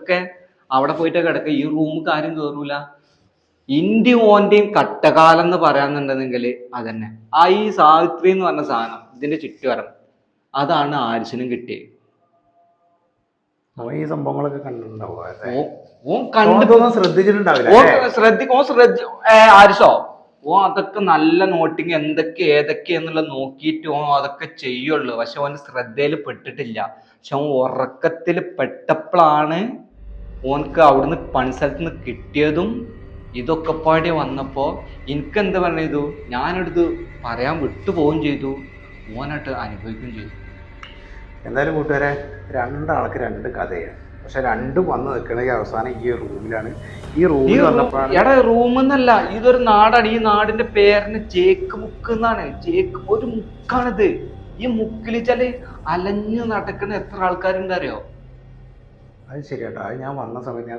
ഓനൊക്കെ അവിടെ പോയിട്ട് കിടക്കുക. ഈ റൂമിൽ ആരും കയറൂല. ഇന്ത്യ ഓന്റെയും കട്ടകാലം എന്ന് പറയാന്നുണ്ടെങ്കിൽ അതന്നെ. ഈ സാവിത്രി എന്ന് പറഞ്ഞ സാധനം ഇതിന്റെ ചുറ്റുവരം അതാണ് ആരിസിനും കിട്ടിയത്. ഈ സംഭവങ്ങളൊക്കെ കണ്ടിട്ടുണ്ടാവും. ഓൻ കണ്ടു ശ്രദ്ധിച്ചിട്ടുണ്ടാവില്ല. ആരിസോ അതൊക്കെ നല്ല നോട്ടിങ് ഏതൊക്കെ നോക്കിയിട്ട് അതൊക്കെ ചെയ്യുള്ളൂ. പക്ഷെ ഓന്റെ ശ്രദ്ധയിൽ പെട്ടിട്ടില്ല. പക്ഷെ ഓൻ ഉറക്കത്തിൽ പെട്ടപ്പോഴാണ് ഓനക്ക് അവിടുന്ന് പണിസ്ഥലത്ത് നിന്ന് കിട്ടിയതും ഇതൊക്കെ പാടി വന്നപ്പോ എനിക്ക് എന്താ പറഞ്ഞതു, ഞാനെടുത്ത് പറയാൻ വിട്ടുപോവുകയും ചെയ്തു, ഓനായിട്ട് അനുഭവിക്കുകയും ചെയ്തു. എന്തായാലും കൂട്ടുകാരെ, രണ്ടാൾക്ക് രണ്ട് കഥയാണ്. പക്ഷെ രണ്ടും വന്ന് നിൽക്കണമെങ്കിൽ അവസാനം ഈ റൂമിലാണ്. ഈ റൂമിൽ എടാ റൂമെന്നല്ല, ഇതൊരു നാടാണ്. ഈ നാടിന്റെ പേരിന് ചേക്ക് മുക്ക് എന്നാണ്. ഒരു മുക്കാണിത്. ഈ മുക്കിൽ വെച്ചാല് അലഞ്ഞു നടക്കുന്ന എത്ര ആൾക്കാരുണ്ടറിയോ? അത് ശരിയാട്ടോ. അത് ഞാൻ വന്ന സമയത്ത്